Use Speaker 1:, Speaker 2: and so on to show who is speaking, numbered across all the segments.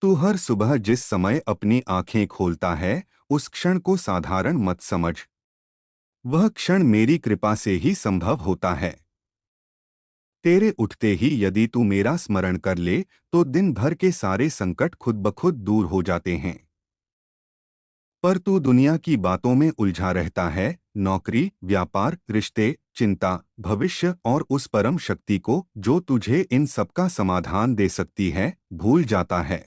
Speaker 1: तू हर सुबह जिस समय अपनी आंखें खोलता है, उस क्षण को साधारण मत समझ। वह क्षण मेरी कृपा से ही संभव होता है। तेरे उठते ही यदि तू मेरा स्मरण कर ले, तो दिन भर के सारे संकट खुद ब खुद दूर हो जाते हैं। पर तू दुनिया की बातों में उलझा रहता है, नौकरी, व्यापार, रिश्ते, चिंता, भविष्य और उस परम शक्ति को जो तुझे इन सबका समाधान दे सकती है, भूल जाता है।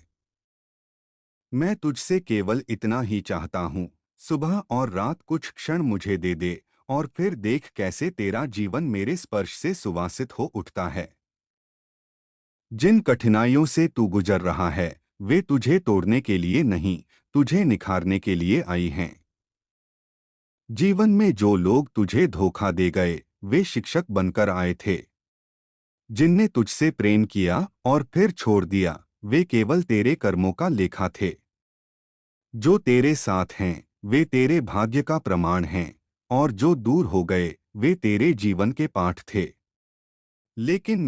Speaker 1: मैं तुझसे केवल इतना ही चाहता हूँ, सुबह और रात कुछ क्षण मुझे दे दे, और फिर देख कैसे तेरा जीवन मेरे स्पर्श से सुवासित हो उठता है। जिन कठिनाइयों से तू गुजर रहा है, वे तुझे तोड़ने के लिए नहीं, तुझे निखारने के लिए आई हैं। जीवन में जो लोग तुझे धोखा दे गए, वे शिक्षक बनकर आए थे। जिनने तुझसे प्रेम किया और फिर छोड़ दिया, वे केवल तेरे कर्मों का लेखा थे। जो तेरे साथ हैं, वे तेरे भाग्य का प्रमाण हैं, और जो दूर हो गए, वे तेरे जीवन के पाठ थे। लेकिन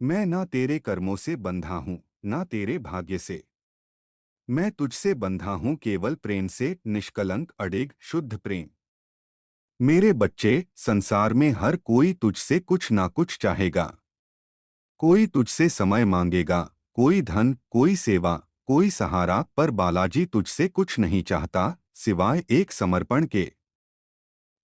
Speaker 1: मैं ना तेरे कर्मों से बंधा हूँ, ना तेरे भाग्य से। मैं तुझसे बंधा हूँ केवल प्रेम से, निष्कलंक, अडिग, शुद्ध प्रेम। मेरे बच्चे, संसार में हर कोई तुझसे कुछ ना कुछ चाहेगा। कोई तुझसे समय मांगेगा, कोई धन, कोई सेवा, कोई सहारा, पर बालाजी तुझसे कुछ नहीं चाहता, सिवाय एक समर्पण के।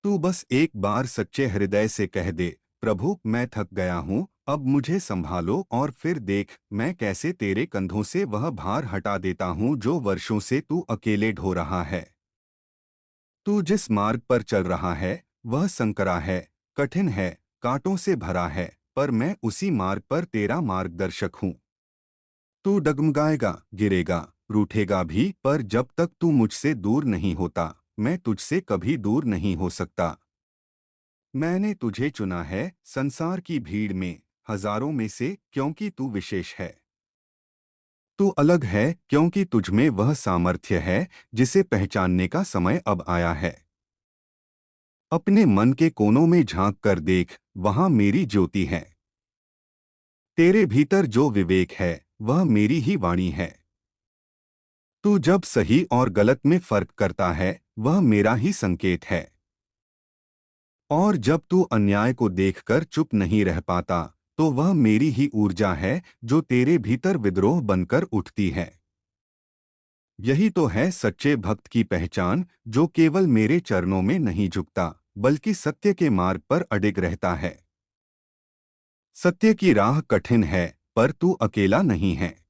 Speaker 1: तू बस एक बार सच्चे हृदय से कह दे, प्रभु मैं थक गया हूँ, अब मुझे संभालो, और फिर देख मैं कैसे तेरे कंधों से वह भार हटा देता हूँ जो वर्षों से तू अकेले ढो रहा है। तू जिस मार्ग पर चल रहा है, वह संकरा है, कठिन है, कांटों से भरा है, पर मैं उसी मार्ग पर तेरा मार्गदर्शक हूँ। तू डगमगाएगा, गिरेगा, रूठेगा भी, पर जब तक तू मुझसे दूर नहीं होता, मैं तुझसे कभी दूर नहीं हो सकता। मैंने तुझे चुना है संसार की भीड़ में, हजारों में से, क्योंकि तू विशेष है। तू अलग है क्योंकि तुझमें वह सामर्थ्य है जिसे पहचानने का समय अब आया है। अपने मन के कोनों में झांक कर देख, वहां मेरी ज्योति है। तेरे भीतर जो विवेक है, वह मेरी ही वाणी है। तू जब सही और गलत में फर्क करता है, वह मेरा ही संकेत है। और जब तू अन्याय को देखकर चुप नहीं रह पाता, तो वह मेरी ही ऊर्जा है जो तेरे भीतर विद्रोह बनकर उठती है। यही तो है सच्चे भक्त की पहचान, जो केवल मेरे चरणों में नहीं झुकता, बल्कि सत्य के मार्ग पर अडिग रहता है। सत्य की राह कठिन है, पर तू अकेला नहीं है।